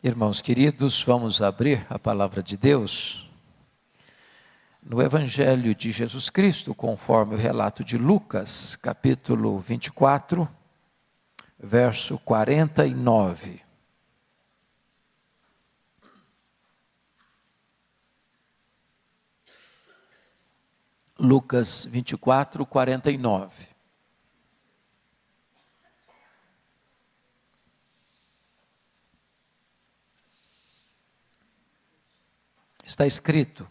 Irmãos queridos, vamos abrir a palavra de Deus no Evangelho de Jesus Cristo, conforme o relato de Lucas, capítulo 24, verso 49. Lucas 24, 49. Está escrito: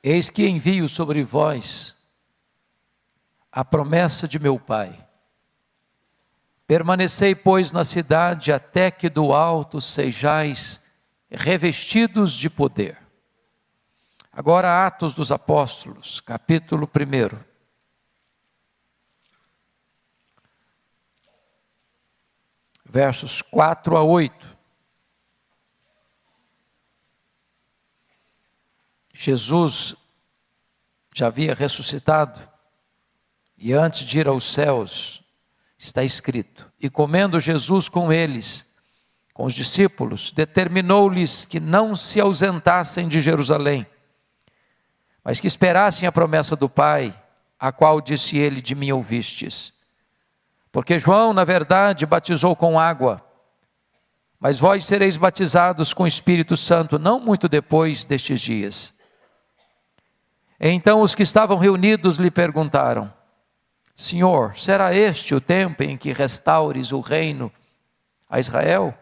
eis que envio sobre vós a promessa de meu Pai. Permanecei, pois, na cidade, até que do alto sejais revestidos de poder. Agora, Atos dos Apóstolos, capítulo 1. Versos 4 a 8. Jesus já havia ressuscitado, e antes de ir aos céus, está escrito: e comendo Jesus com eles, com os discípulos, determinou-lhes que não se ausentassem de Jerusalém, mas que esperassem a promessa do Pai, a qual disse ele: de mim ouvistes. Porque João, na verdade, batizou com água, mas vós sereis batizados com o Espírito Santo, não muito depois destes dias. Então os que estavam reunidos lhe perguntaram: Senhor, será este o tempo em que restaures o reino a Israel?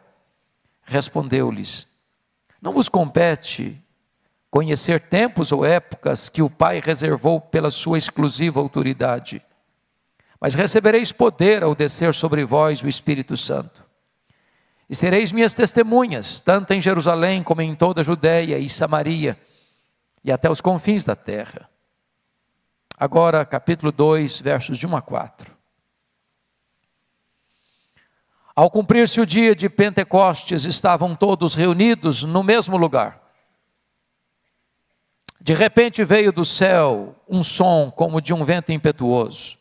Respondeu-lhes: não vos compete conhecer tempos ou épocas que o Pai reservou pela sua exclusiva autoridade, mas recebereis poder ao descer sobre vós o Espírito Santo. E sereis minhas testemunhas, tanto em Jerusalém como em toda a Judeia e Samaria, e até os confins da terra. Agora, capítulo 2, versos de 1 a 4. Ao cumprir-se o dia de Pentecostes, estavam todos reunidos no mesmo lugar. De repente veio do céu um som como de um vento impetuoso,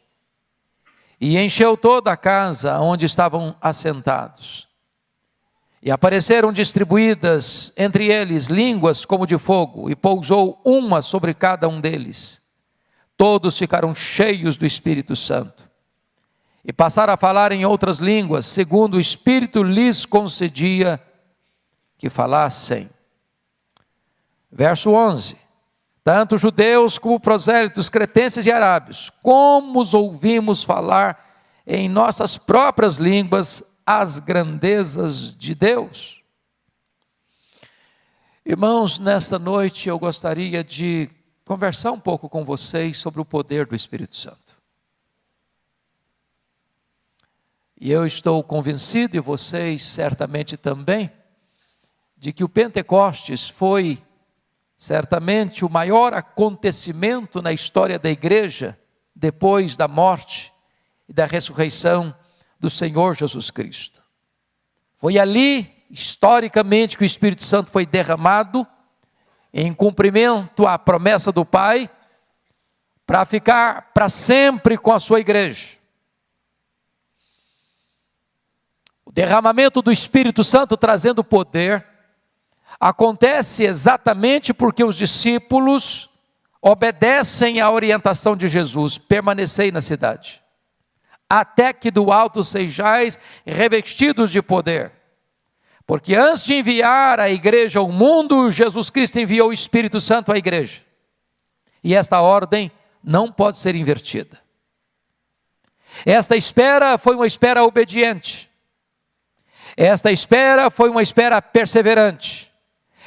e encheu toda a casa onde estavam assentados. E apareceram distribuídas entre eles línguas como de fogo, e pousou uma sobre cada um deles. Todos ficaram cheios do Espírito Santo, e passaram a falar em outras línguas, segundo o Espírito lhes concedia que falassem. Verso 11. Tanto judeus como prosélitos, cretenses e arábios, como os ouvimos falar em nossas próprias línguas as grandezas de Deus. Irmãos, nesta noite eu gostaria de conversar um pouco com vocês sobre o poder do Espírito Santo. E eu estou convencido, e vocês certamente também, de que o Pentecostes foi certamente o maior acontecimento na história da igreja, depois da morte e da ressurreição do Senhor Jesus Cristo. Foi ali, historicamente, que o Espírito Santo foi derramado, em cumprimento à promessa do Pai, para ficar para sempre com a sua igreja. O derramamento do Espírito Santo trazendo poder acontece exatamente porque os discípulos obedecem à orientação de Jesus: permanecei na cidade, até que do alto sejais revestidos de poder. Porque antes de enviar a igreja ao mundo, Jesus Cristo enviou o Espírito Santo à igreja. E esta ordem não pode ser invertida. Esta espera foi uma espera obediente. Esta espera foi uma espera perseverante.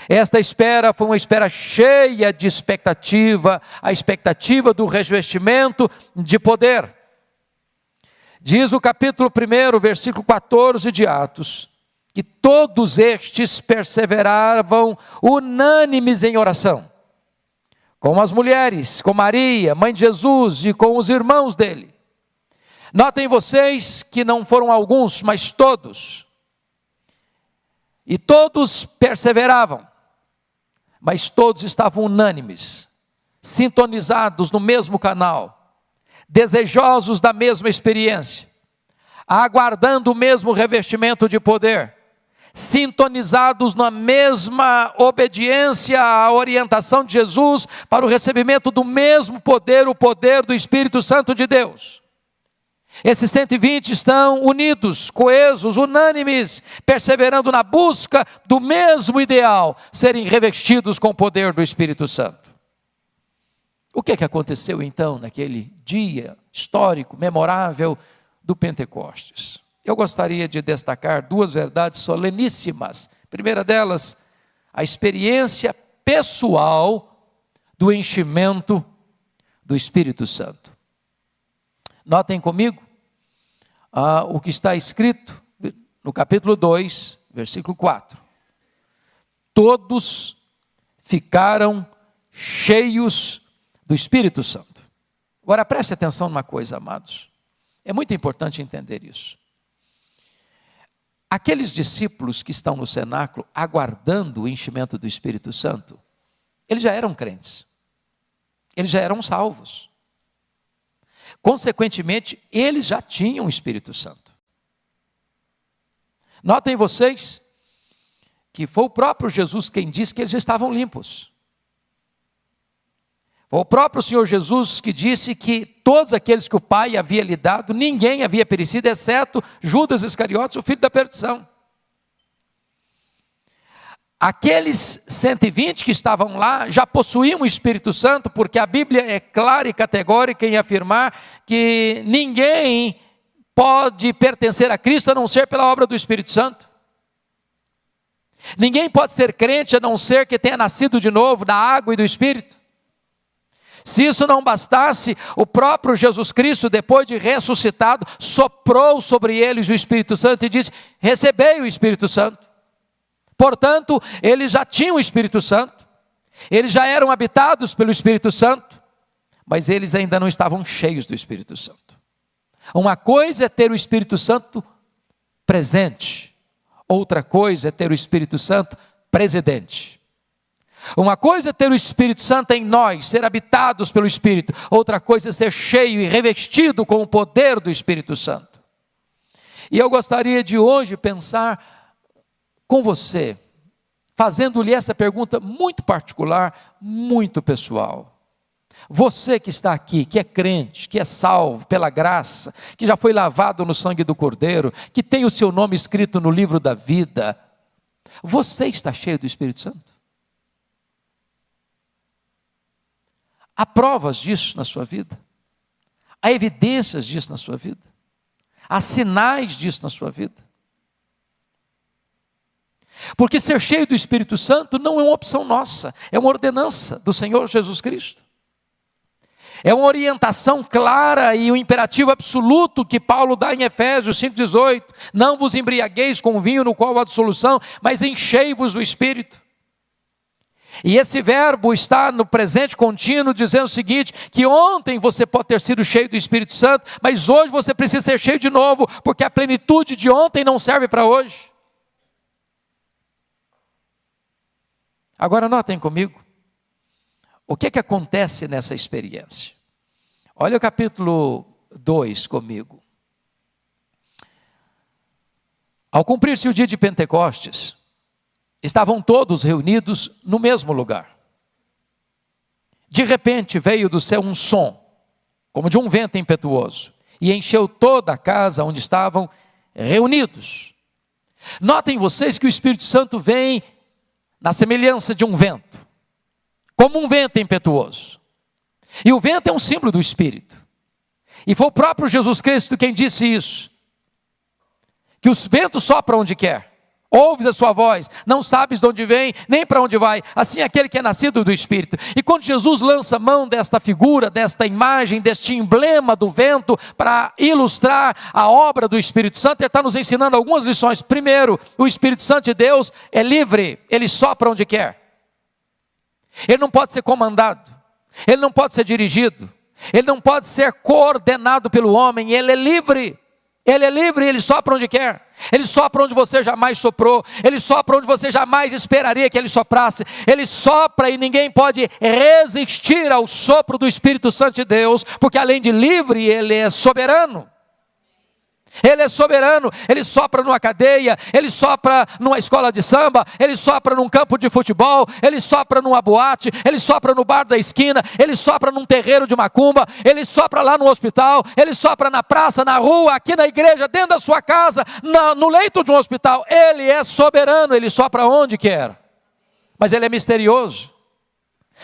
Esta espera foi uma espera cheia de expectativa, a expectativa do revestimento de poder. Diz o capítulo 1, versículo 14 de Atos, que todos estes perseveravam unânimes em oração, com as mulheres, com Maria, mãe de Jesus, e com os irmãos dele. Notem vocês que não foram alguns, mas todos. E todos perseveravam, mas todos estavam unânimes, sintonizados no mesmo canal, desejosos da mesma experiência, aguardando o mesmo revestimento de poder, sintonizados na mesma obediência à orientação de Jesus para o recebimento do mesmo poder, o poder do Espírito Santo de Deus. Esses 120 estão unidos, coesos, unânimes, perseverando na busca do mesmo ideal, serem revestidos com o poder do Espírito Santo. O que aconteceu então naquele dia histórico, memorável do Pentecostes? Eu gostaria de destacar duas verdades soleníssimas. A primeira delas, a experiência pessoal do enchimento do Espírito Santo. Notem comigo o que está escrito no capítulo 2, versículo 4. Todos ficaram cheios do Espírito Santo. Agora preste atenção numa coisa, amados. É muito importante entender isso. Aqueles discípulos que estão no cenáculo aguardando o enchimento do Espírito Santo, eles já eram crentes. Eles já eram salvos. Consequentemente, eles já tinham o Espírito Santo. Notem vocês que foi o próprio Jesus quem disse que eles já estavam limpos. Foi o próprio Senhor Jesus que disse que todos aqueles que o Pai havia lhe dado, ninguém havia perecido, exceto Judas Iscariotes, o filho da perdição. Aqueles 120 que estavam lá já possuíam o Espírito Santo, porque a Bíblia é clara e categórica em afirmar que ninguém pode pertencer a Cristo a não ser pela obra do Espírito Santo. Ninguém pode ser crente a não ser que tenha nascido de novo da água e do Espírito. Se isso não bastasse, o próprio Jesus Cristo, depois de ressuscitado, soprou sobre eles o Espírito Santo e disse: recebei o Espírito Santo. Portanto, eles já tinham o Espírito Santo, eles já eram habitados pelo Espírito Santo, mas eles ainda não estavam cheios do Espírito Santo. Uma coisa é ter o Espírito Santo presente, outra coisa é ter o Espírito Santo presidente. Uma coisa é ter o Espírito Santo em nós, ser habitados pelo Espírito. Outra coisa é ser cheio e revestido com o poder do Espírito Santo. E eu gostaria de hoje pensar com você, fazendo-lhe essa pergunta muito particular, muito pessoal. Você que está aqui, que é crente, que é salvo pela graça, que já foi lavado no sangue do Cordeiro, que tem o seu nome escrito no livro da vida, você está cheio do Espírito Santo? Há provas disso na sua vida? Há evidências disso na sua vida? Há sinais disso na sua vida? Porque ser cheio do Espírito Santo não é uma opção nossa, é uma ordenança do Senhor Jesus Cristo. É uma orientação clara e um imperativo absoluto que Paulo dá em Efésios 5,18. Não vos embriagueis com vinho no qual há dissolução, mas enchei-vos do Espírito. E esse verbo está no presente contínuo, dizendo o seguinte, que ontem você pode ter sido cheio do Espírito Santo, mas hoje você precisa ser cheio de novo, porque a plenitude de ontem não serve para hoje. Agora notem comigo, o que acontece nessa experiência? Olha o capítulo 2 comigo. Ao cumprir-se o dia de Pentecostes, estavam todos reunidos no mesmo lugar. De repente veio do céu um som, como de um vento impetuoso, e encheu toda a casa onde estavam reunidos. Notem vocês que o Espírito Santo vem na semelhança de um vento, como um vento impetuoso. E o vento é um símbolo do Espírito. E foi o próprio Jesus Cristo quem disse isso, que os ventos sopram onde quer. Ouves a sua voz, não sabes de onde vem, nem para onde vai. Assim é aquele que é nascido do Espírito. E quando Jesus lança mão desta figura, desta imagem, deste emblema do vento, para ilustrar a obra do Espírito Santo, ele está nos ensinando algumas lições. Primeiro, o Espírito Santo de Deus é livre, ele sopra onde quer. Ele não pode ser comandado, ele não pode ser dirigido, ele não pode ser coordenado pelo homem, ele é livre. Ele é livre, ele sopra onde quer. Ele sopra onde você jamais soprou. Ele sopra onde você jamais esperaria que ele soprasse. Ele sopra e ninguém pode resistir ao sopro do Espírito Santo de Deus, porque além de livre, ele é soberano. Ele é soberano, Ele sopra numa cadeia, Ele sopra numa escola de samba, Ele sopra num campo de futebol, Ele sopra numa boate, Ele sopra no bar da esquina, Ele sopra num terreiro de macumba, Ele sopra lá no hospital, Ele sopra na praça, na rua, aqui na igreja, dentro da sua casa, no leito de um hospital. Ele é soberano, Ele sopra onde quer, mas Ele é misterioso.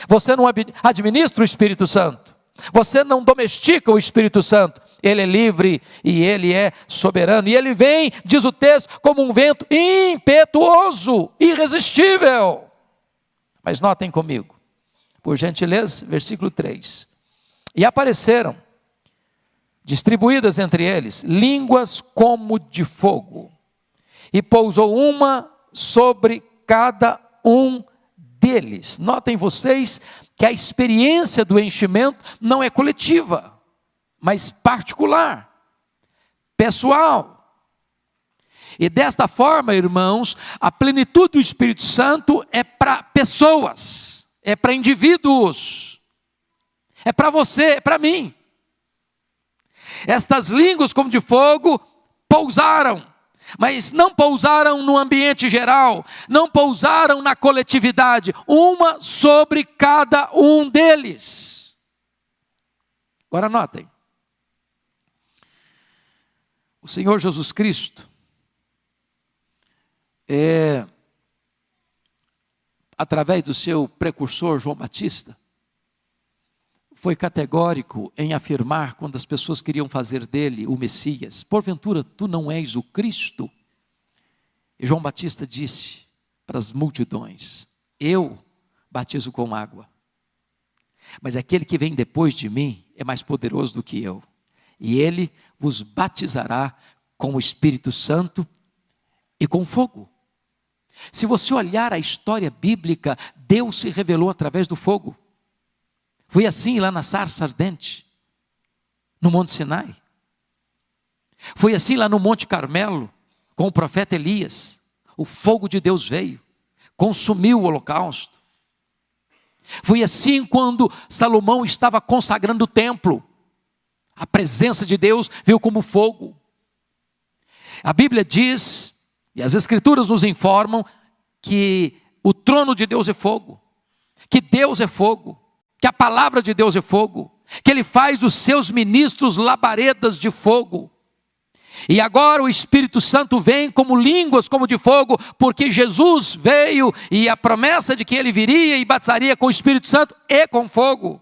Você não administra o Espírito Santo, você não domestica o Espírito Santo. Ele é livre e Ele é soberano. E Ele vem, diz o texto, como um vento impetuoso, irresistível. Mas notem comigo, por gentileza, versículo 3. E apareceram, distribuídas entre eles, línguas como de fogo. E pousou uma sobre cada um deles. Notem vocês que a experiência do enchimento não é coletiva, mas particular, pessoal. E desta forma, irmãos, a plenitude do Espírito Santo é para pessoas, é para indivíduos, é para você, é para mim. Estas línguas como de fogo pousaram, mas não pousaram no ambiente geral, não pousaram na coletividade, uma sobre cada um deles. Agora notem. O Senhor Jesus Cristo, através do seu precursor João Batista, foi categórico em afirmar, quando as pessoas queriam fazer dele o Messias: porventura tu não és o Cristo? E João Batista disse para as multidões: eu batizo com água, mas aquele que vem depois de mim é mais poderoso do que eu. E Ele vos batizará com o Espírito Santo e com fogo. Se você olhar a história bíblica, Deus se revelou através do fogo. Foi assim lá na sarça ardente, no Monte Sinai. Foi assim lá no Monte Carmelo, com o profeta Elias. O fogo de Deus veio, consumiu o holocausto. Foi assim quando Salomão estava consagrando o templo. A presença de Deus veio como fogo. A Bíblia diz, e as Escrituras nos informam, que o trono de Deus é fogo, que Deus é fogo, que a palavra de Deus é fogo, que Ele faz dos seus ministros labaredas de fogo. E agora o Espírito Santo vem como línguas como de fogo, porque Jesus veio e a promessa de que Ele viria e batizaria com o Espírito Santo e com fogo.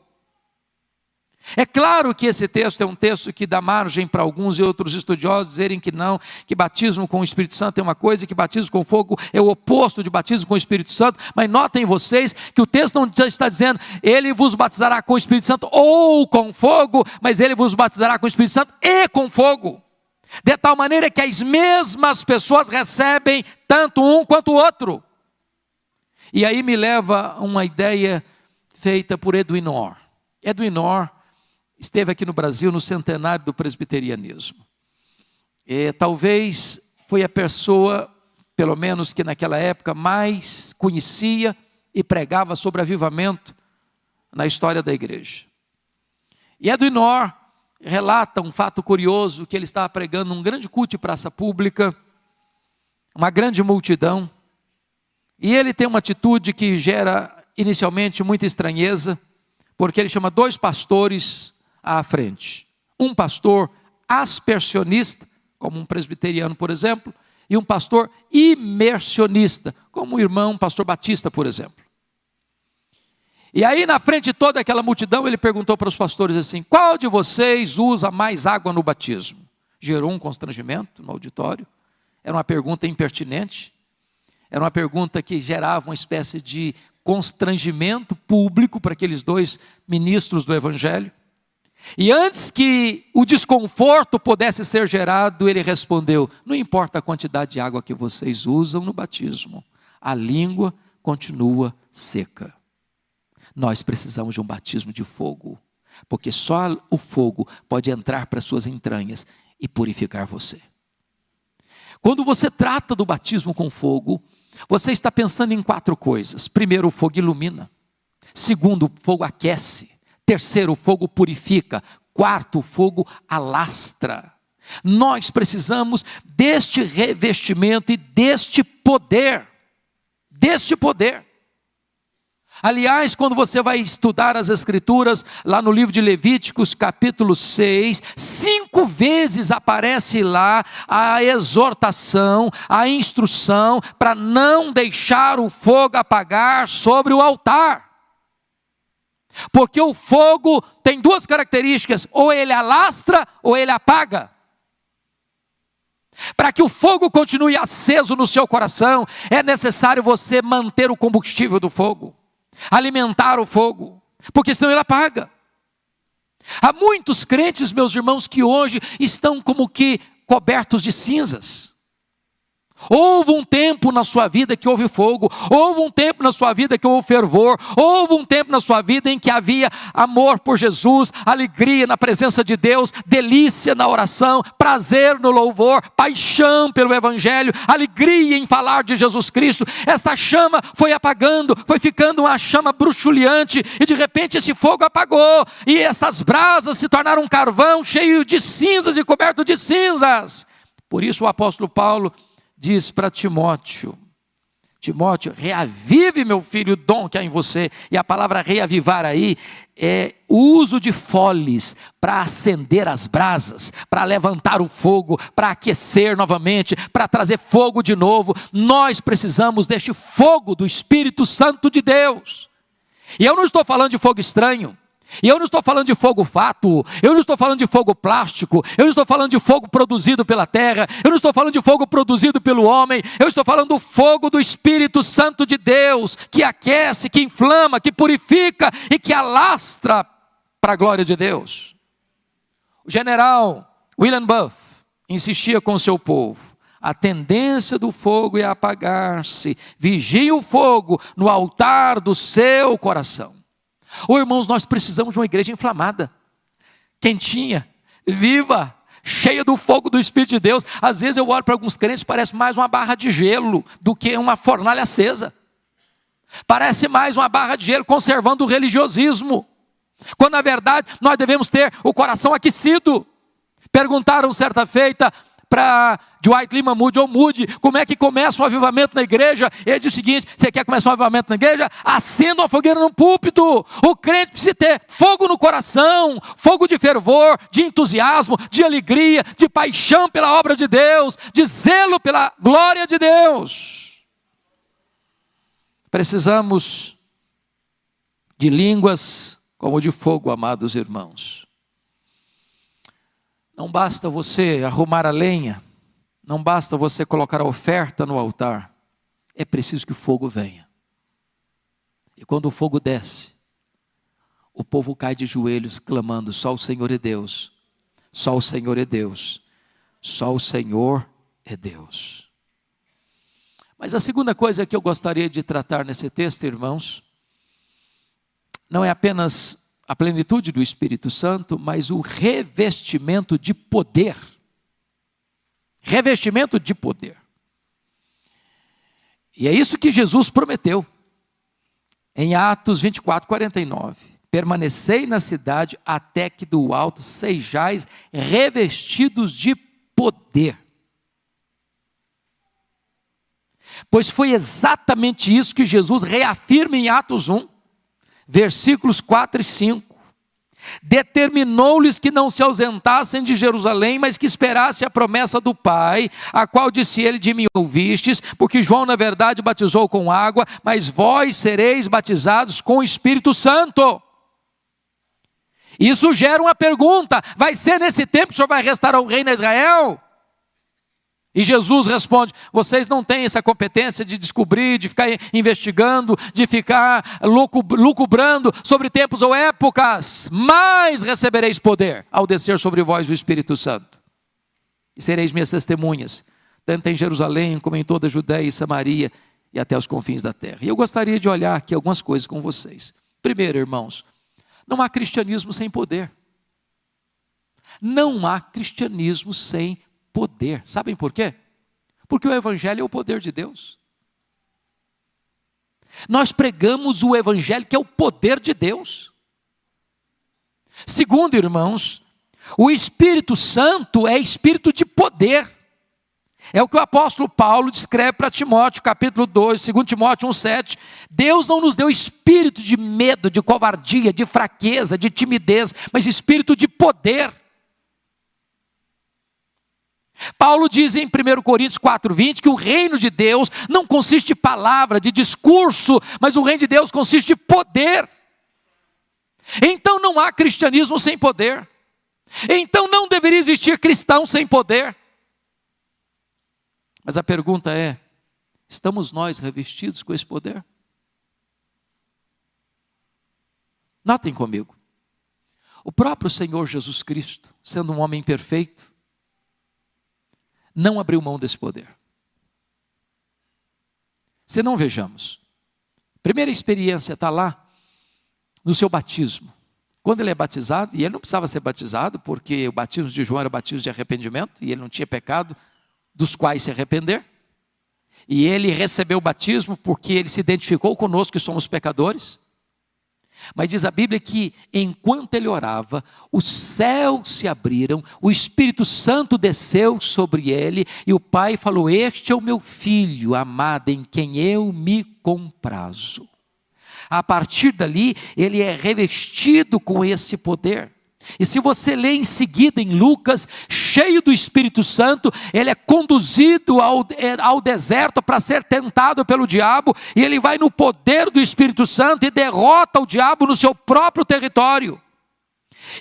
É claro que esse texto é um texto que dá margem para alguns e outros estudiosos dizerem que não, que batismo com o Espírito Santo é uma coisa e que batismo com fogo é o oposto de batismo com o Espírito Santo. Mas notem vocês que o texto não está dizendo Ele vos batizará com o Espírito Santo ou com fogo, mas Ele vos batizará com o Espírito Santo e com fogo. De tal maneira que as mesmas pessoas recebem tanto um quanto o outro. E aí me leva a uma ideia feita por Edwin Orr. Edwin Orr esteve aqui no Brasil no centenário do presbiterianismo. Talvez foi a pessoa, pelo menos que naquela época, mais conhecia e pregava sobre avivamento na história da igreja. E Edwin Orr relata um fato curioso, que ele estava pregando um grande culto de praça pública, uma grande multidão, e ele tem uma atitude que gera inicialmente muita estranheza, porque ele chama 2 pastores à frente. Um pastor aspersionista, como um presbiteriano, por exemplo, e um pastor imersionista, como o irmão pastor Batista, por exemplo. E aí na frente de toda aquela multidão, ele perguntou para os pastores assim: qual de vocês usa mais água no batismo? Gerou um constrangimento no auditório. Era uma pergunta impertinente, era uma pergunta que gerava uma espécie de constrangimento público para aqueles 2 ministros do Evangelho. E antes que o desconforto pudesse ser gerado, ele respondeu: não importa a quantidade de água que vocês usam no batismo, a língua continua seca. Nós precisamos de um batismo de fogo, porque só o fogo pode entrar para suas entranhas e purificar você. Quando você trata do batismo com fogo, você está pensando em 4 coisas. Primeiro, o fogo ilumina. Segundo, o fogo aquece. Terceiro, o fogo purifica. Quarto, o fogo alastra. Nós precisamos deste revestimento e deste poder. Deste poder. Aliás, quando você vai estudar as Escrituras, lá no livro de Levíticos, capítulo 6, 5 vezes aparece lá a exortação, a instrução, para não deixar o fogo apagar sobre o altar. Porque o fogo tem 2 características, ou ele alastra, ou ele apaga. Para que o fogo continue aceso no seu coração, é necessário você manter o combustível do fogo. Alimentar o fogo, porque senão ele apaga. Há muitos crentes, meus irmãos, que hoje estão como que cobertos de cinzas. Houve um tempo na sua vida que houve fogo, houve um tempo na sua vida que houve fervor, houve um tempo na sua vida em que havia amor por Jesus, alegria na presença de Deus, delícia na oração, prazer no louvor, paixão pelo Evangelho, alegria em falar de Jesus Cristo. Esta chama foi apagando, foi ficando uma chama bruxuleante, e de repente esse fogo apagou, e essas brasas se tornaram um carvão cheio de cinzas e coberto de cinzas. Por isso o apóstolo Paulo diz para Timóteo: Timóteo, reavive, meu filho, o dom que há em você. E a palavra reavivar aí é o uso de foles para acender as brasas, para levantar o fogo, para aquecer novamente, para trazer fogo de novo. Nós precisamos deste fogo do Espírito Santo de Deus. E eu não estou falando de fogo estranho. E eu não estou falando de fogo fátuo, eu não estou falando de fogo plástico, eu não estou falando de fogo produzido pela terra, eu não estou falando de fogo produzido pelo homem, eu estou falando do fogo do Espírito Santo de Deus, que aquece, que inflama, que purifica e que alastra para a glória de Deus. O general William Booth insistia com o seu povo: a tendência do fogo é apagar-se, vigie o fogo no altar do seu coração. Irmãos, nós precisamos de uma igreja inflamada, quentinha, viva, cheia do fogo do Espírito de Deus. Às vezes eu olho para alguns crentes, parece mais uma barra de gelo do que uma fornalha acesa. Parece mais uma barra de gelo conservando o religiosismo, quando na verdade nós devemos ter o coração aquecido. Perguntaram certa feita para Dwight Lyman Moody, ou Moody, como é que começa um avivamento na igreja? Ele diz o seguinte: você quer começar um avivamento na igreja? Acenda uma fogueira no púlpito. O crente precisa ter fogo no coração, fogo de fervor, de entusiasmo, de alegria, de paixão pela obra de Deus, de zelo pela glória de Deus. Precisamos de línguas como de fogo, amados irmãos. Não basta você arrumar a lenha, não basta você colocar a oferta no altar, é preciso que o fogo venha. E quando o fogo desce, o povo cai de joelhos clamando: só o Senhor é Deus, só o Senhor é Deus, só o Senhor é Deus. Mas a segunda coisa que eu gostaria de tratar nesse texto, irmãos, não é apenas a plenitude do Espírito Santo, mas o revestimento de poder. Revestimento de poder. E é isso que Jesus prometeu. Em Atos 24, 49. Permanecei na cidade até que do alto sejais revestidos de poder. Pois foi exatamente isso que Jesus reafirma em Atos 1. Versículos 4 e 5, determinou-lhes que não se ausentassem de Jerusalém, mas que esperassem a promessa do Pai, a qual disse ele: de mim ouvistes, porque João na verdade batizou com água, mas vós sereis batizados com o Espírito Santo. Isso gera uma pergunta: vai ser nesse tempo que o Senhor vai restaurar o reino a Israel? E Jesus responde: vocês não têm essa competência de descobrir, de ficar investigando, de ficar lucubrando sobre tempos ou épocas, mas recebereis poder ao descer sobre vós o Espírito Santo. E sereis minhas testemunhas, tanto em Jerusalém como em toda a Judéia e Samaria e até os confins da terra. E eu gostaria de olhar aqui algumas coisas com vocês. Primeiro, irmãos, não há cristianismo sem poder. Não há cristianismo sem poder. Sabem por quê? Porque o Evangelho é o poder de Deus. Nós pregamos o Evangelho, que é o poder de Deus. Segundo, irmãos, O Espírito Santo é espírito de poder. É o que o apóstolo Paulo descreve para Timóteo, capítulo 2, 2 Timóteo 1,7. Deus não nos deu espírito de medo, de covardia, de fraqueza, de timidez, mas espírito de poder. Paulo diz em 1 Coríntios 4,20 que o reino de Deus não consiste de palavra, de discurso, mas o reino de Deus consiste de poder. Então não há cristianismo sem poder. Então não deveria existir cristão sem poder. Mas a pergunta é: estamos nós revestidos com esse poder? Notem comigo, o próprio Senhor Jesus Cristo, sendo um homem perfeito, não abriu mão desse poder. Se não, vejamos, a primeira experiência está lá no seu batismo. Quando ele é batizado, e ele não precisava ser batizado, porque o batismo de João era batismo de arrependimento, e ele não tinha pecado dos quais se arrepender, e ele recebeu o batismo porque ele se identificou conosco que somos pecadores. Mas diz a Bíblia que enquanto ele orava, os céus se abriram, o Espírito Santo desceu sobre ele, e o Pai falou: este é o meu filho amado, em quem eu me comprazo. A partir dali, ele é revestido com esse poder. E se você lê em seguida em Lucas, cheio do Espírito Santo, ele é conduzido ao deserto para ser tentado pelo diabo, e ele vai no poder do Espírito Santo e derrota o diabo no seu próprio território.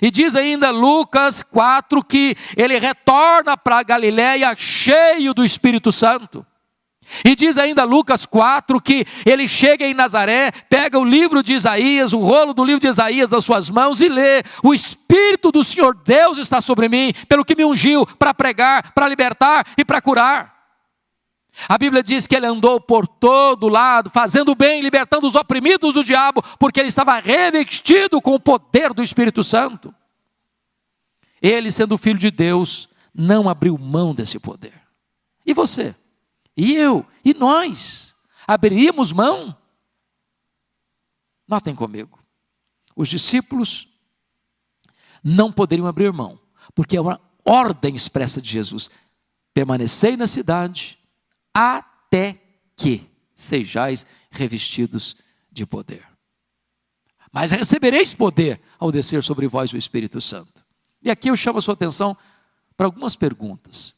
E diz ainda Lucas 4 que ele retorna para a Galileia cheio do Espírito Santo. E diz ainda Lucas 4 que ele chega em Nazaré, pega o livro de Isaías, o rolo do livro de Isaías nas suas mãos e lê: o Espírito do Senhor Deus está sobre mim, pelo que me ungiu para pregar, para libertar e para curar. A Bíblia diz que ele andou por todo lado, fazendo bem, libertando os oprimidos do diabo, porque ele estava revestido com o poder do Espírito Santo. Ele, sendo filho de Deus, não abriu mão desse poder. E você? E eu? E nós? Abriríamos mão? Notem comigo, os discípulos não poderiam abrir mão, porque é uma ordem expressa de Jesus: permanecei na cidade, até que sejais revestidos de poder. Mas recebereis poder ao descer sobre vós o Espírito Santo. E aqui eu chamo a sua atenção para algumas perguntas.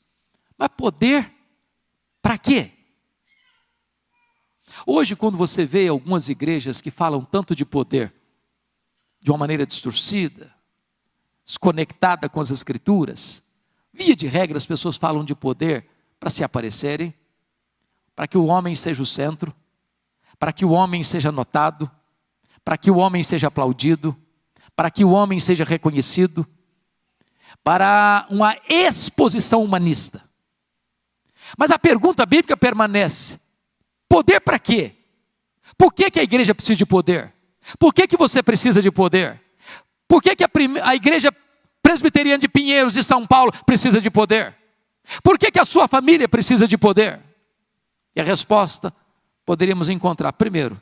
Mas poder para quê? Hoje, quando você vê algumas igrejas que falam tanto de poder, de uma maneira distorcida, desconectada com as Escrituras, via de regra as pessoas falam de poder para se aparecerem, para que o homem seja o centro, para que o homem seja notado, para que o homem seja aplaudido, para que o homem seja reconhecido, para uma exposição humanista. Mas a pergunta bíblica permanece: poder para quê? Por que a igreja precisa de poder? Por que você precisa de poder? Por que a igreja presbiteriana de Pinheiros, de São Paulo, precisa de poder? Por que a sua família precisa de poder? E a resposta poderíamos encontrar: primeiro,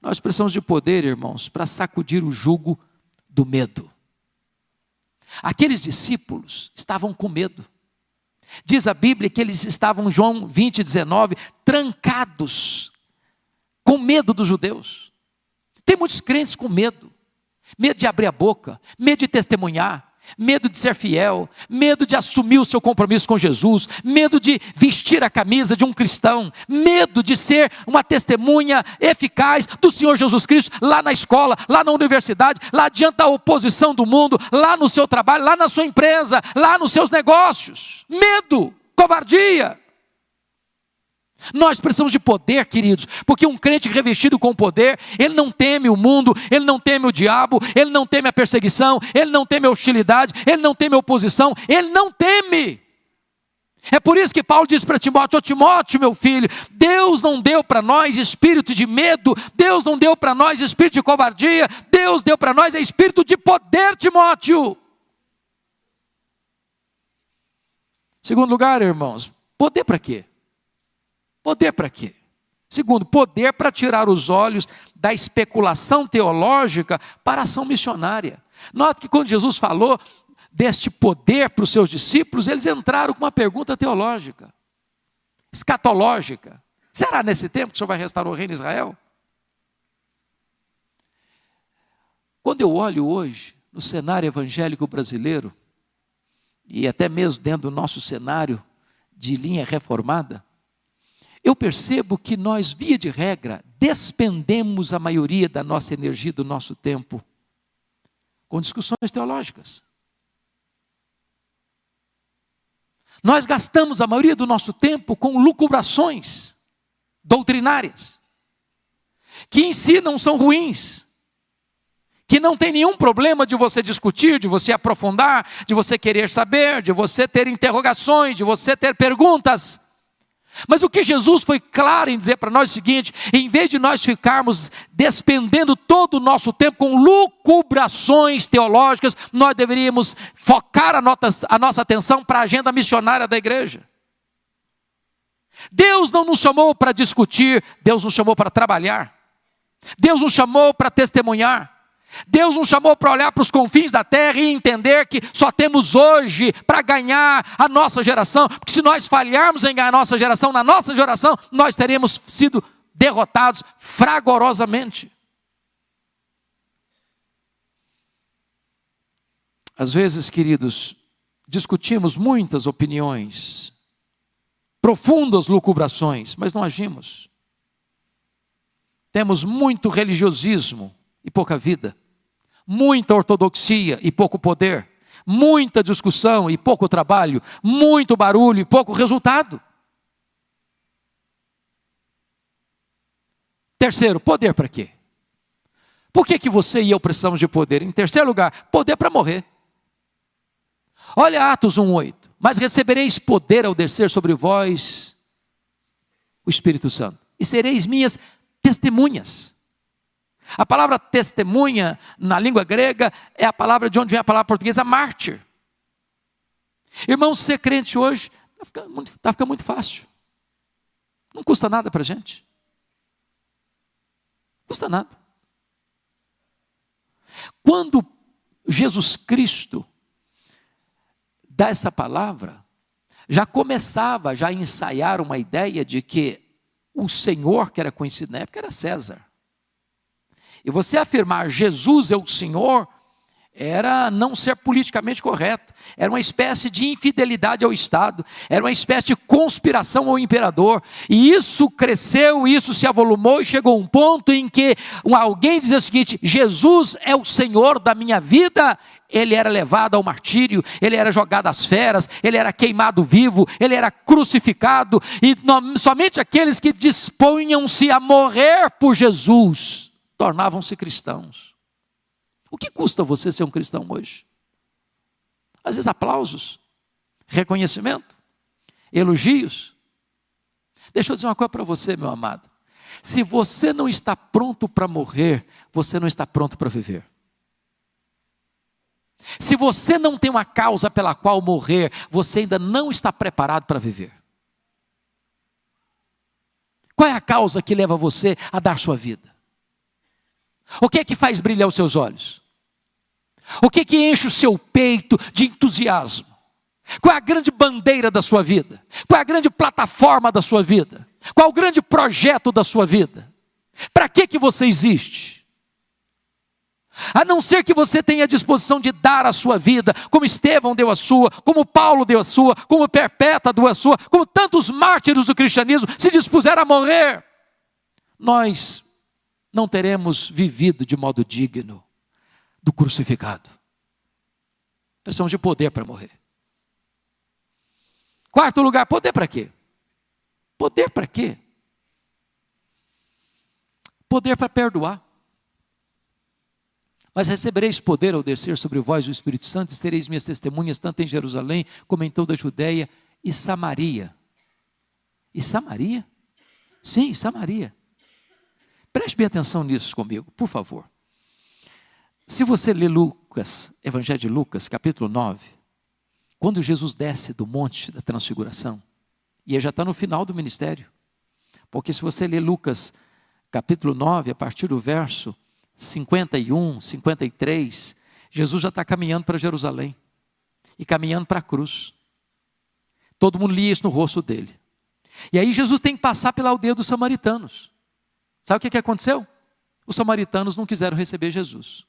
nós precisamos de poder, irmãos, para sacudir o jugo do medo. Aqueles discípulos estavam com medo. Diz a Bíblia que eles estavam, João 20, 19, trancados, com medo dos judeus. Tem muitos crentes com medo de abrir a boca, medo de testemunhar, medo de ser fiel, medo de assumir o seu compromisso com Jesus, medo de vestir a camisa de um cristão, medo de ser uma testemunha eficaz do Senhor Jesus Cristo, lá na escola, lá na universidade, lá diante da oposição do mundo, lá no seu trabalho, lá na sua empresa, lá nos seus negócios. Medo, covardia. Nós precisamos de poder, queridos, porque um crente revestido com poder, ele não teme o mundo, ele não teme o diabo, ele não teme a perseguição, ele não teme a hostilidade, ele não teme a oposição, ele não teme. É por isso que Paulo diz para Timóteo: ó Timóteo, meu filho, Deus não deu para nós espírito de medo, Deus não deu para nós espírito de covardia, Deus deu para nós espírito de poder, Timóteo. Segundo lugar, irmãos, poder para quê? Poder para quê? Segundo, poder para tirar os olhos da especulação teológica para a ação missionária. Note que quando Jesus falou deste poder para os seus discípulos, eles entraram com uma pergunta teológica, escatológica. Será nesse tempo que o Senhor vai restaurar o reino de Israel? Quando eu olho hoje no cenário evangélico brasileiro, e até mesmo dentro do nosso cenário de linha reformada, eu percebo que nós, via de regra, despendemos a maioria da nossa energia, do nosso tempo, com discussões teológicas. Nós gastamos a maioria do nosso tempo com lucubrações doutrinárias, que em si não são ruins, que não tem nenhum problema de você discutir, de você aprofundar, de você querer saber, de você ter interrogações, de você ter perguntas. Mas o que Jesus foi claro em dizer para nós é o seguinte: em vez de nós ficarmos despendendo todo o nosso tempo com lucubrações teológicas, nós deveríamos focar a nossa atenção para a agenda missionária da igreja. Deus não nos chamou para discutir, Deus nos chamou para trabalhar. Deus nos chamou para testemunhar. Deus nos chamou para olhar para os confins da terra e entender que só temos hoje para ganhar a nossa geração, porque se nós falharmos em ganhar a nossa geração, na nossa geração, nós teremos sido derrotados fragorosamente. Às vezes, queridos, discutimos muitas opiniões, profundas lucubrações, mas não agimos. Temos muito religiosismo e pouca vida. Muita ortodoxia e pouco poder, muita discussão e pouco trabalho, muito barulho e pouco resultado. Terceiro, poder para quê? Por que você e eu precisamos de poder? Em terceiro lugar, poder para morrer. Olha Atos 1:8, mas recebereis poder ao descer sobre vós o Espírito Santo, e sereis minhas testemunhas. A palavra testemunha, na língua grega, é a palavra de onde vem a palavra portuguesa mártir. Irmãos, ser crente hoje está ficando muito fácil. Não custa nada para a gente. Não custa nada. Quando Jesus Cristo dá essa palavra, já começava a ensaiar uma ideia de que o Senhor, que era conhecido na época, era César. E você afirmar Jesus é o Senhor, era não ser politicamente correto, era uma espécie de infidelidade ao Estado, era uma espécie de conspiração ao imperador, e isso cresceu, isso se avolumou, e chegou um ponto em que alguém dizia o seguinte: Jesus é o Senhor da minha vida. Ele era levado ao martírio, ele era jogado às feras, ele era queimado vivo, ele era crucificado, e somente aqueles que dispunham-se a morrer por Jesus tornavam-se cristãos. O que custa você ser um cristão hoje? Às vezes aplausos, reconhecimento, elogios. Deixa eu dizer uma coisa para você, meu amado. Se você não está pronto para morrer, você não está pronto para viver. Se você não tem uma causa pela qual morrer, você ainda não está preparado para viver. Qual é a causa que leva você a dar sua vida? O que é que faz brilhar os seus olhos? O que é que enche o seu peito de entusiasmo? Qual é a grande bandeira da sua vida? Qual é a grande plataforma da sua vida? Qual é o grande projeto da sua vida? Para que você existe? A não ser que você tenha a disposição de dar a sua vida, como Estevão deu a sua, como Paulo deu a sua, como Perpétua deu a sua, como tantos mártires do cristianismo se dispuseram a morrer, nós não teremos vivido de modo digno do crucificado. Precisamos de poder para morrer. Quarto lugar, poder para quê? Poder para quê? Poder para perdoar. Mas recebereis poder ao descer sobre vós o Espírito Santo, e sereis minhas testemunhas, tanto em Jerusalém, como em toda a Judeia e Samaria. E Samaria? Sim, Samaria. Preste bem atenção nisso comigo, por favor. Se você ler Lucas, Evangelho de Lucas, capítulo 9, quando Jesus desce do monte da transfiguração, e ele já está no final do ministério, porque se você ler Lucas, capítulo 9, a partir do verso 51, 53, Jesus já está caminhando para Jerusalém. e caminhando para a cruz. Todo mundo lia isso no rosto dele. E aí Jesus tem que passar pela aldeia dos samaritanos. Sabe o que aconteceu? Os samaritanos não quiseram receber Jesus.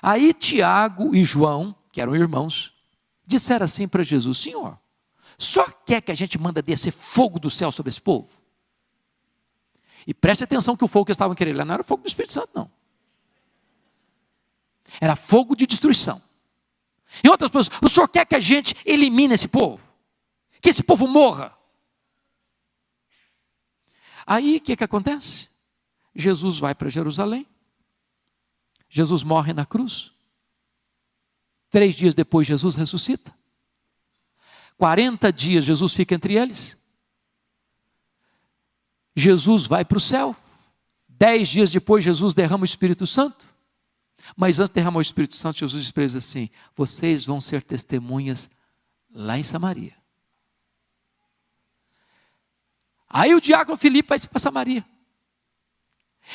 Aí Tiago e João, que eram irmãos, disseram assim para Jesus: Senhor, só quer que a gente manda descer fogo do céu sobre esse povo? E preste atenção que o fogo que eles estavam querendo lá não era fogo do Espírito Santo, não. Era fogo de destruição. Em outras palavras, o Senhor quer que a gente elimine esse povo? Que esse povo morra? Aí o que acontece? Jesus vai para Jerusalém. Jesus morre na cruz. 3 dias depois Jesus ressuscita. 40 dias Jesus fica entre eles. Jesus vai para o céu. 10 dias depois Jesus derrama o Espírito Santo. Mas antes de derramar o Espírito Santo, Jesus diz para eles assim: vocês vão ser testemunhas lá em Samaria. Aí o diácono Filipe vai para Samaria.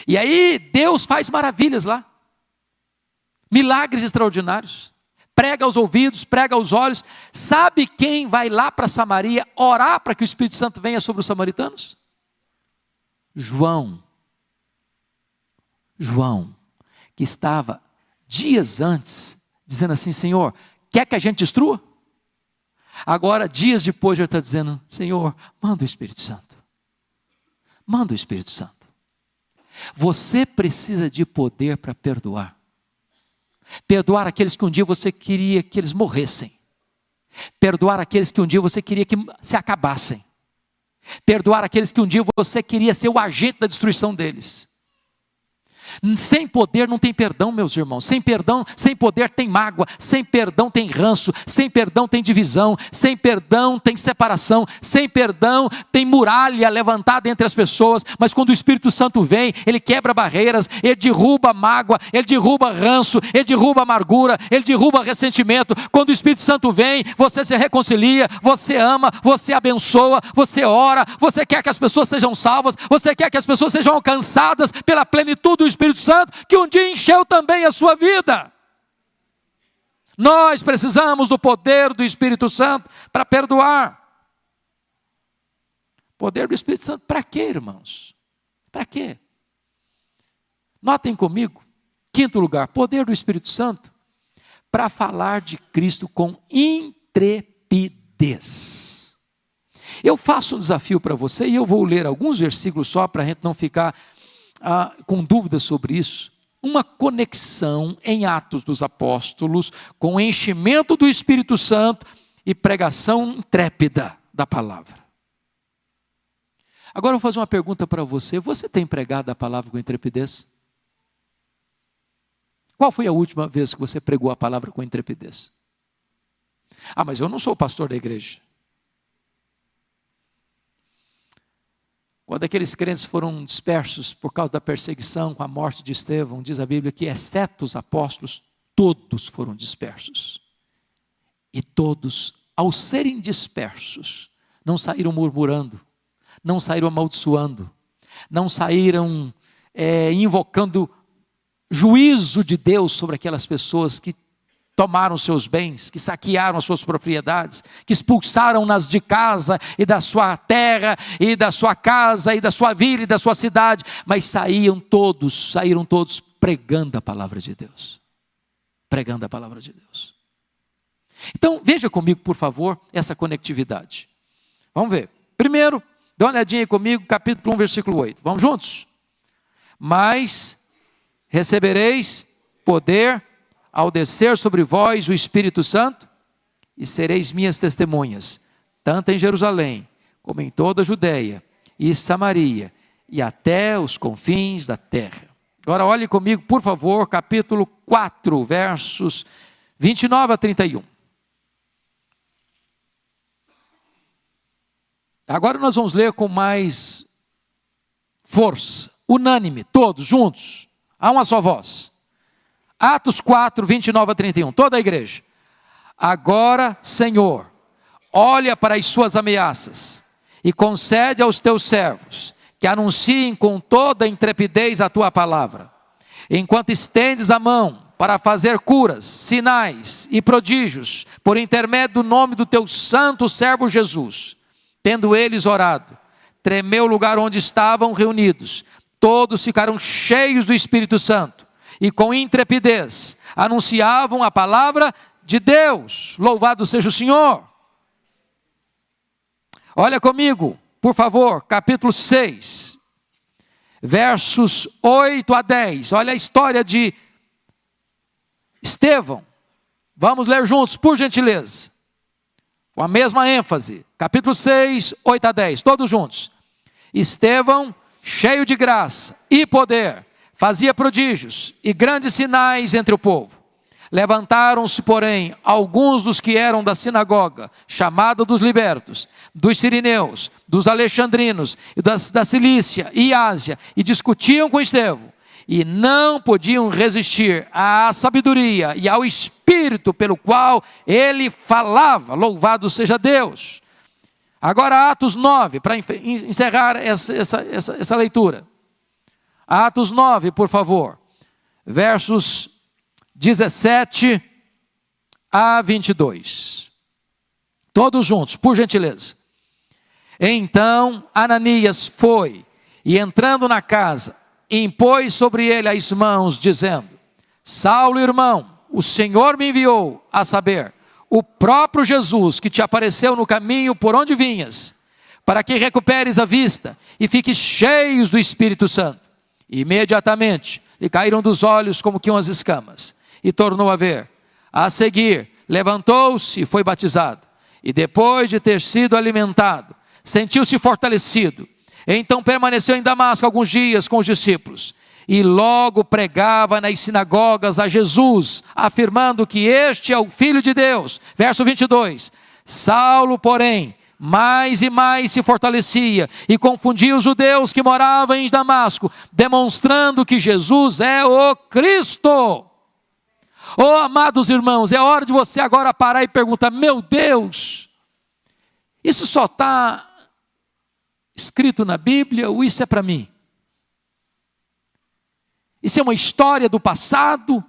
E aí Deus faz maravilhas lá. Milagres extraordinários. Prega aos ouvidos, prega aos olhos. Sabe quem vai lá para Samaria orar para que o Espírito Santo venha sobre os samaritanos? João, que estava dias antes, dizendo assim: Senhor, quer que a gente destrua? Agora, dias depois, já está dizendo: Senhor, manda o Espírito Santo. Manda o Espírito Santo. Você precisa de poder para perdoar. Perdoar aqueles que um dia você queria que eles morressem. Perdoar aqueles que um dia você queria que se acabassem. Perdoar aqueles que um dia você queria ser o agente da destruição deles. Sem poder não tem perdão, meus irmãos. Sem perdão, sem poder tem mágoa. Sem perdão tem ranço. Sem perdão tem divisão. Sem perdão tem separação. Sem perdão tem muralha levantada entre as pessoas. Mas quando o Espírito Santo vem, ele quebra barreiras, ele derruba mágoa, ele derruba ranço, ele derruba amargura, ele derruba ressentimento. Quando o Espírito Santo vem, você se reconcilia, você ama, você abençoa, você ora, você quer que as pessoas sejam salvas, você quer que as pessoas sejam alcançadas pela plenitude do Espírito Santo, que um dia encheu também a sua vida. Nós precisamos do poder do Espírito Santo para perdoar. Poder do Espírito Santo para quê, irmãos? Para quê? Notem comigo, 5º lugar, poder do Espírito Santo para falar de Cristo com intrepidez. Eu faço um desafio para você e eu vou ler alguns versículos só para a gente não ficar com dúvidas sobre isso. Uma conexão em Atos dos Apóstolos com o enchimento do Espírito Santo e pregação intrépida da palavra. Agora eu vou fazer uma pergunta para você: você tem pregado a palavra com intrepidez? Qual foi a última vez que você pregou a palavra com intrepidez? Mas eu não sou o pastor da igreja. Quando aqueles crentes foram dispersos por causa da perseguição, com a morte de Estevão, diz a Bíblia que, exceto os apóstolos, todos foram dispersos. E todos, ao serem dispersos, não saíram murmurando, não saíram amaldiçoando, não saíram invocando juízo de Deus sobre aquelas pessoas que tomaram seus bens, que saquearam as suas propriedades, que expulsaram-nas de casa e da sua terra, e da sua casa, e da sua vila, e da sua cidade, mas saíram todos pregando a palavra de Deus. Pregando a palavra de Deus. Então, veja comigo, por favor, essa conectividade. Vamos ver. Primeiro, dá uma olhadinha aí comigo, capítulo 1, versículo 8. Vamos juntos? Mas recebereis poder ao descer sobre vós o Espírito Santo, e sereis minhas testemunhas, tanto em Jerusalém, como em toda a Judéia e Samaria, e até os confins da terra. Agora olhe comigo, por favor, capítulo 4, versos 29 a 31. Agora nós vamos ler com mais força, unânime, todos juntos, a uma só voz. Atos 4, 29 a 31, toda a igreja. Agora, Senhor, olha para as suas ameaças e concede aos teus servos que anunciem com toda a intrepidez a tua palavra, enquanto estendes a mão para fazer curas, sinais e prodígios, por intermédio do nome do teu santo servo Jesus. Tendo eles orado, tremeu o lugar onde estavam reunidos. Todos ficaram cheios do Espírito Santo e com intrepidez anunciavam a palavra de Deus. Louvado seja o Senhor. Olha comigo, por favor, capítulo 6, versos 8 a 10. Olha a história de Estevão. Vamos ler juntos, por gentileza. Com a mesma ênfase. Capítulo 6, 8 a 10. Todos juntos. Estevão, cheio de graça e poder, fazia prodígios e grandes sinais entre o povo. Levantaram-se, porém, alguns dos que eram da sinagoga, chamada dos libertos, dos sirineus, dos alexandrinos, e da Cilícia e Ásia, e discutiam com Estevão, e não podiam resistir à sabedoria e ao espírito pelo qual ele falava. Louvado seja Deus. Agora Atos 9, para encerrar essa leitura. Atos 9, por favor, versos 17 a 22. Todos juntos, por gentileza. Então Ananias foi, e entrando na casa, impôs sobre ele as mãos, dizendo: Saulo, irmão, o Senhor me enviou, a saber, o próprio Jesus que te apareceu no caminho por onde vinhas, para que recuperes a vista e fiques cheios do Espírito Santo. Imediatamente lhe caíram dos olhos como que umas escamas, e tornou a ver. A seguir, levantou-se e foi batizado. E depois de ter sido alimentado, sentiu-se fortalecido. Então permaneceu em Damasco alguns dias com os discípulos. E logo pregava nas sinagogas a Jesus, afirmando que este é o Filho de Deus. Verso 22. Saulo, porém, mais e mais se fortalecia e confundia os judeus que moravam em Damasco, demonstrando que Jesus é o Cristo. Oh, amados irmãos, é hora de você agora parar e perguntar: meu Deus, isso só está escrito na Bíblia ou isso é para mim? Isso é uma história do passado?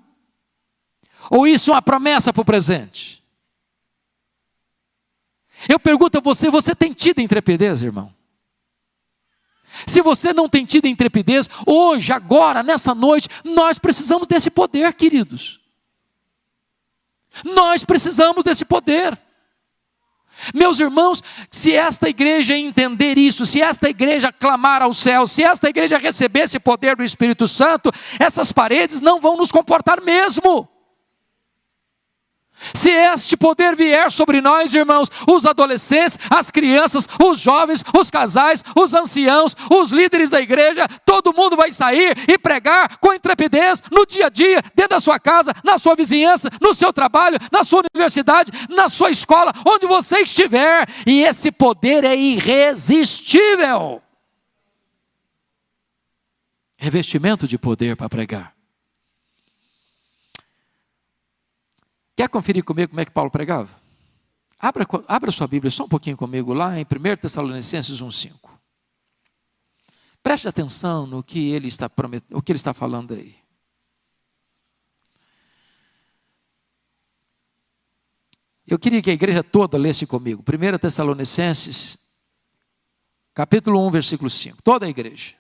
Ou isso é uma promessa para o presente? Eu pergunto a você, você tem tido intrepidez, irmão? Se você não tem tido intrepidez, hoje, agora, nessa noite, nós precisamos desse poder, queridos. Nós precisamos desse poder. Meus irmãos, se esta igreja entender isso, se esta igreja clamar ao céu, se esta igreja receber esse poder do Espírito Santo, essas paredes não vão nos comportar mesmo. Se este poder vier sobre nós, irmãos, os adolescentes, as crianças, os jovens, os casais, os anciãos, os líderes da igreja, todo mundo vai sair e pregar com intrepidez no dia a dia, dentro da sua casa, na sua vizinhança, no seu trabalho, na sua universidade, na sua escola, onde você estiver, e esse poder é irresistível. Revestimento de poder para pregar. Quer conferir comigo como é que Paulo pregava? Abra sua Bíblia só um pouquinho comigo lá em 1 Tessalonicenses 1,5. Preste atenção no que ele está o que ele está falando aí. Eu queria que a igreja toda lesse comigo. 1 Tessalonicenses, capítulo 1, versículo 5. Toda a igreja.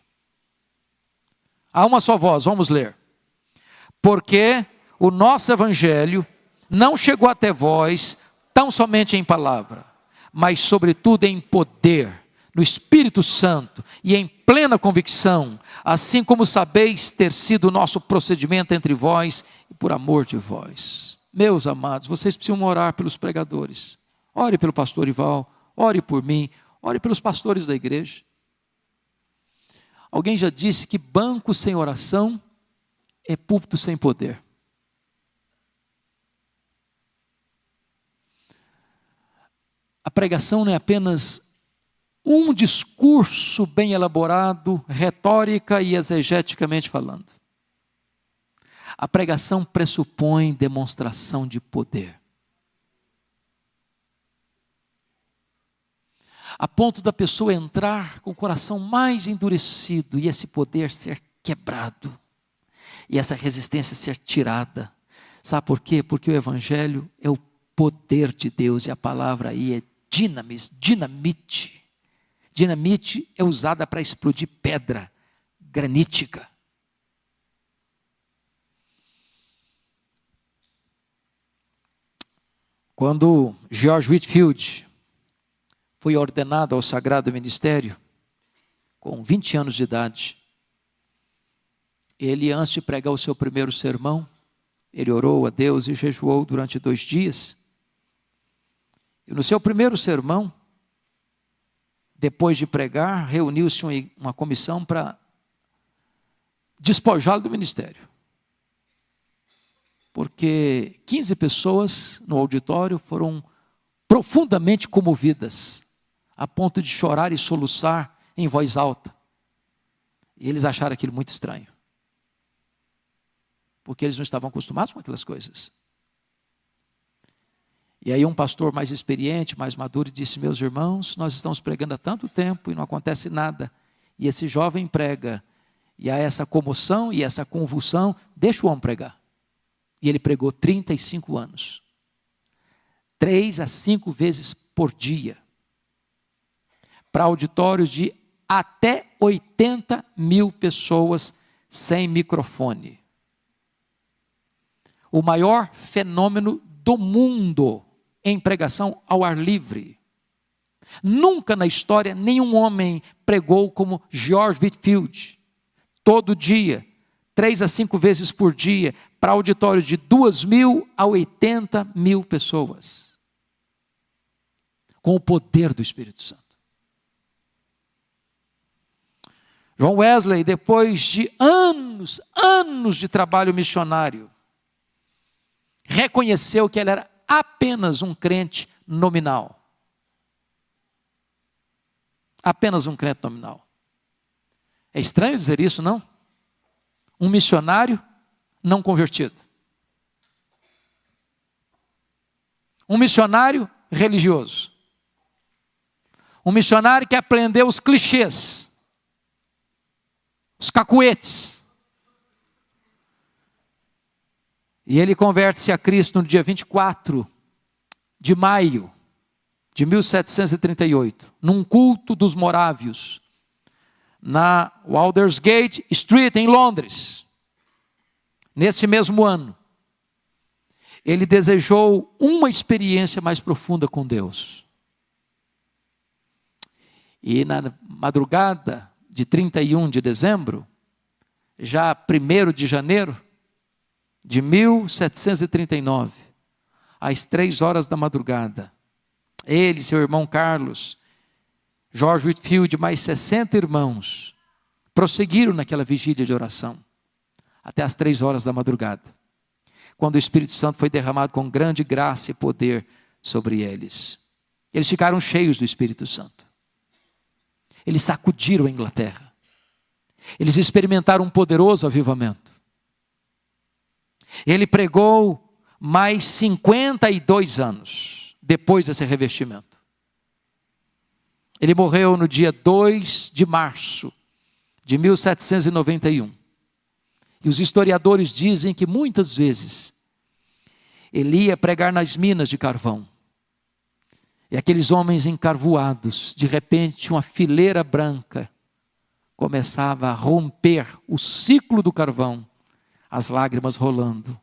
Há uma só voz, vamos ler. Porque o nosso evangelho não chegou até vós tão somente em palavra, mas sobretudo em poder, no Espírito Santo e em plena convicção, assim como sabeis ter sido o nosso procedimento entre vós e por amor de vós. Meus amados, vocês precisam orar pelos pregadores. Ore pelo pastor Ival, ore por mim, ore pelos pastores da igreja. Alguém já disse que banco sem oração é púlpito sem poder. A pregação não é apenas um discurso bem elaborado, retórica e exegeticamente falando. A pregação pressupõe demonstração de poder. A ponto da pessoa entrar com o coração mais endurecido e esse poder ser quebrado. E essa resistência ser tirada. Sabe por quê? Porque o Evangelho é o poder de Deus, e a palavra aí é dinamite. Dinamite é usada para explodir pedra granítica. Quando George Whitefield foi ordenado ao sagrado ministério, com 20 anos de idade, ele, antes de pregar o seu primeiro sermão, ele orou a Deus e jejuou durante 2 dias. E no seu primeiro sermão, depois de pregar, reuniu-se uma comissão para despojá-lo do ministério. Porque 15 pessoas no auditório foram profundamente comovidas, a ponto de chorar e soluçar em voz alta. E eles acharam aquilo muito estranho, porque eles não estavam acostumados com aquelas coisas. E aí um pastor mais experiente, mais maduro, disse: meus irmãos, nós estamos pregando há tanto tempo e não acontece nada. E esse jovem prega, e há essa comoção e essa convulsão, deixa o homem pregar. E ele pregou 35 anos. 3 a 5 vezes por dia. Para auditórios de até 80 mil pessoas sem microfone. O maior fenômeno do mundo em pregação ao ar livre. Nunca na história nenhum homem pregou como George Whitefield. Todo dia, 3 a 5 vezes por dia, para auditórios de 2.000 a 80 mil pessoas. Com o poder do Espírito Santo. John Wesley, depois de anos de trabalho missionário, reconheceu que ele era apenas um crente nominal. Apenas um crente nominal. É estranho dizer isso, não? Um missionário não convertido. Um missionário religioso. Um missionário que aprendeu os clichês, os cacuetes. E ele converte-se a Cristo no dia 24 de maio de 1738, num culto dos morávios, na Aldersgate Street, em Londres. Nesse mesmo ano, ele desejou uma experiência mais profunda com Deus. E na madrugada de 31 de dezembro, já 1º de janeiro de 1739, às 3 horas da madrugada, ele, seu irmão Carlos, George Whitefield, mais 60 irmãos, prosseguiram naquela vigília de oração, até as 3 horas da madrugada, quando o Espírito Santo foi derramado com grande graça e poder sobre eles. Eles ficaram cheios do Espírito Santo. Eles sacudiram a Inglaterra. Eles experimentaram um poderoso avivamento. Ele pregou mais 52 anos depois desse revestimento. Ele morreu no dia 2 de março de 1791. E os historiadores dizem que muitas vezes ele ia pregar nas minas de carvão. E aqueles homens encarvoados, de repente uma fileira branca começava a romper o ciclo do carvão, as lágrimas rolando,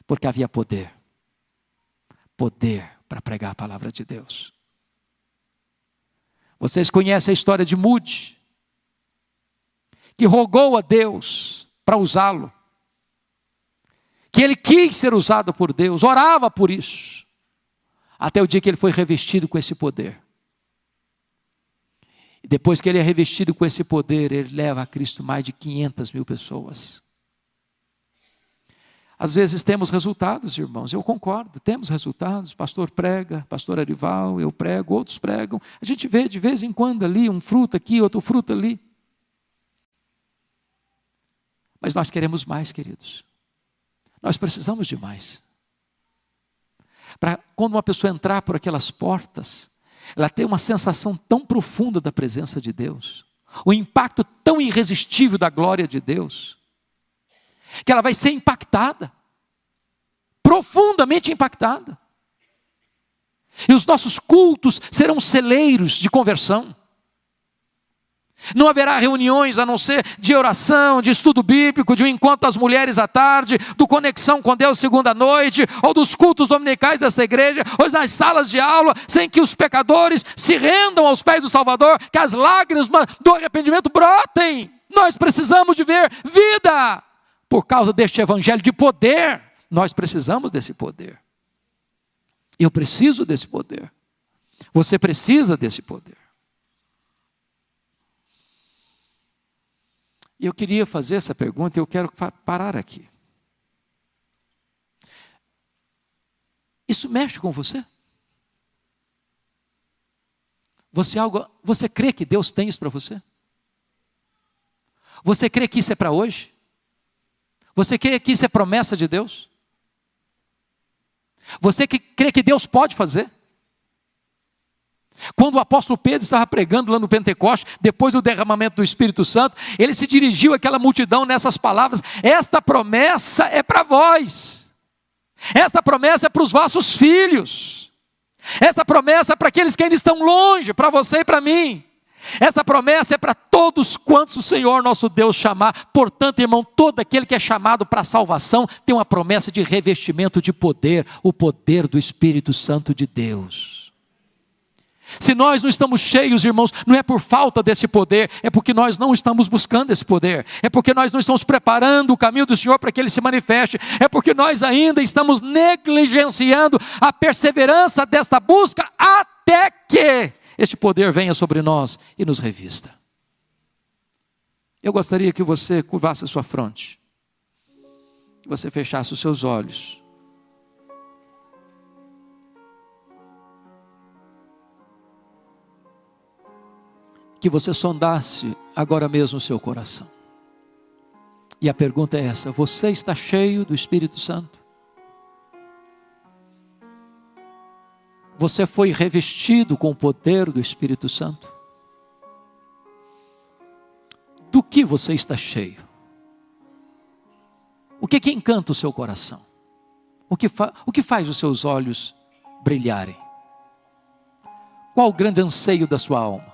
porque havia poder para pregar a palavra de Deus. Vocês conhecem a história de Moody, que rogou a Deus para usá-lo, que ele quis ser usado por Deus, orava por isso, até o dia que ele foi revestido com esse poder. E depois que ele é revestido com esse poder, ele leva a Cristo mais de 500 mil pessoas. Às vezes temos resultados, irmãos, eu concordo, temos resultados, pastor prega, pastor Arival, eu prego, outros pregam, a gente vê de vez em quando ali, um fruto aqui, outro fruto ali. Mas nós queremos mais, queridos. Nós precisamos de mais. Para quando uma pessoa entrar por aquelas portas, ela tem uma sensação tão profunda da presença de Deus, o impacto tão irresistível da glória de Deus, que ela vai ser impactada. profundamente impactada. E os nossos cultos serão celeiros de conversão. Não haverá reuniões a não ser de oração, de estudo bíblico, de um encontro das mulheres à tarde, do Conexão com Deus segunda noite, ou dos cultos dominicais dessa igreja, ou nas salas de aula, sem que os pecadores se rendam aos pés do Salvador, que as lágrimas do arrependimento brotem. Nós precisamos de ver vida, por causa deste evangelho de poder. Nós precisamos desse poder. Eu preciso desse poder. Você precisa desse poder. E eu queria fazer essa pergunta e eu quero parar aqui. Isso mexe com você? Você crê que Deus tem isso para você? Você crê que isso é para hoje? Você crê que isso é promessa de Deus? Você crê que Deus pode fazer? Quando o apóstolo Pedro estava pregando lá no Pentecoste, depois do derramamento do Espírito Santo, ele se dirigiu àquela multidão nessas palavras: esta promessa é para vós, esta promessa é para os vossos filhos, esta promessa é para aqueles que ainda estão longe, para você e para mim, esta promessa é para todos quantos o Senhor nosso Deus chamar. Portanto, irmão, todo aquele que é chamado para a salvação tem uma promessa de revestimento de poder, o poder do Espírito Santo de Deus. Se nós não estamos cheios, irmãos, não é por falta desse poder, é porque nós não estamos buscando esse poder, é porque nós não estamos preparando o caminho do Senhor para que Ele se manifeste, é porque nós ainda estamos negligenciando a perseverança desta busca até que este poder venha sobre nós e nos revista. Eu gostaria que você curvasse a sua fronte, que você fechasse os seus olhos. Que você sondasse agora mesmo o seu coração. E a pergunta é essa: você está cheio do Espírito Santo? Você foi revestido com o poder do Espírito Santo? Do que você está cheio? O que encanta o seu coração? O que faz os seus olhos brilharem? Qual o grande anseio da sua alma?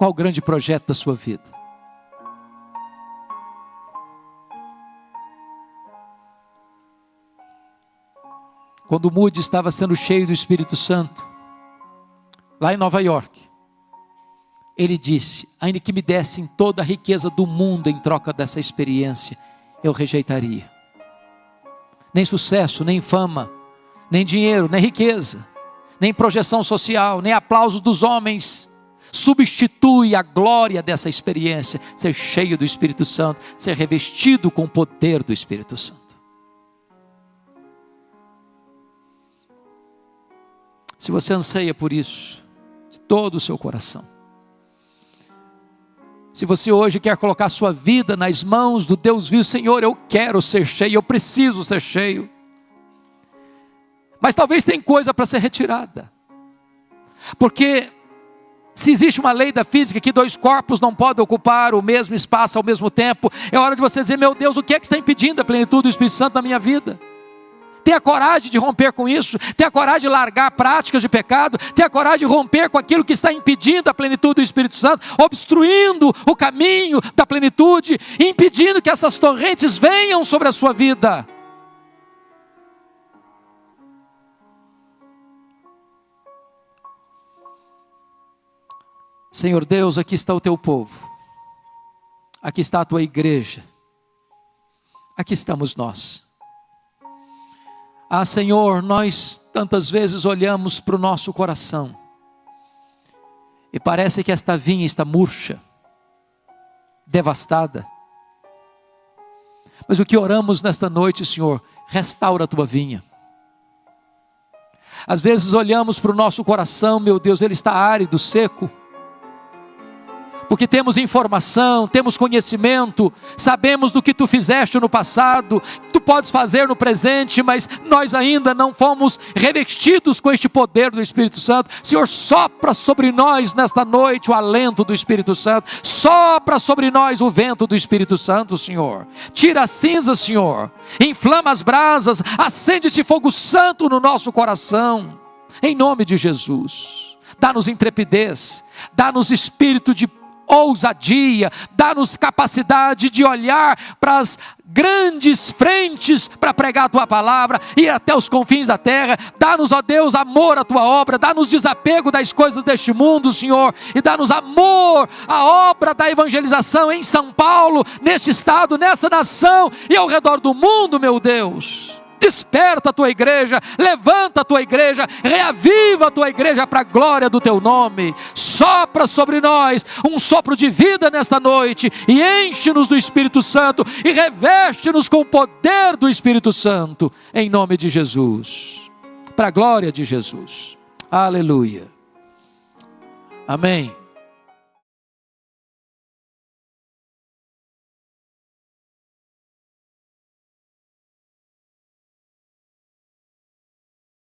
Qual o grande projeto da sua vida? Quando Moody estava sendo cheio do Espírito Santo, lá em Nova York, ele disse: ainda que me dessem toda a riqueza do mundo em troca dessa experiência, eu rejeitaria. Nem sucesso, nem fama, nem dinheiro, nem riqueza, nem projeção social, nem aplauso dos homens substitui a glória dessa experiência, ser cheio do Espírito Santo, ser revestido com o poder do Espírito Santo. Se você anseia por isso, de todo o seu coração, Se você hoje quer colocar sua vida nas mãos do Deus vivo, Senhor, eu quero ser cheio, eu preciso ser cheio. Mas talvez tem coisa para ser retirada. Porque se existe uma lei da física que 2 corpos não podem ocupar o mesmo espaço ao mesmo tempo, é hora de você dizer, meu Deus, o que é que está impedindo a plenitude do Espírito Santo na minha vida? Tenha coragem de romper com isso, tenha coragem de largar práticas de pecado, tenha coragem de romper com aquilo que está impedindo a plenitude do Espírito Santo, obstruindo o caminho da plenitude, impedindo que essas torrentes venham sobre a sua vida. Senhor Deus, aqui está o teu povo, aqui está a tua igreja, aqui estamos nós. Ah, Senhor, nós tantas vezes olhamos para o nosso coração e parece que esta vinha está murcha, devastada. Mas o que oramos nesta noite, Senhor, restaura a tua vinha. Às vezes olhamos para o nosso coração, meu Deus, ele está árido, seco. Porque temos informação, temos conhecimento, sabemos do que tu fizeste no passado, tu podes fazer no presente, mas nós ainda não fomos revestidos com este poder do Espírito Santo. Senhor, sopra sobre nós nesta noite o alento do Espírito Santo, sopra sobre nós o vento do Espírito Santo, Senhor. Tira a cinza, Senhor, inflama as brasas, acende este fogo santo no nosso coração, em nome de Jesus. Dá-nos intrepidez, dá-nos espírito de ousadia, dá-nos capacidade de olhar para as grandes frentes para pregar a tua palavra, ir até os confins da terra. Dá-nos, ó Deus, amor à tua obra, dá-nos desapego das coisas deste mundo, Senhor, e dá-nos amor à obra da evangelização em São Paulo, neste estado, nessa nação e ao redor do mundo, meu Deus. Desperta a tua igreja, levanta a tua igreja, reaviva a tua igreja para a glória do teu nome. Sopra sobre nós um sopro de vida nesta noite e enche-nos do Espírito Santo e reveste-nos com o poder do Espírito Santo, em nome de Jesus, para a glória de Jesus. Aleluia. Amém.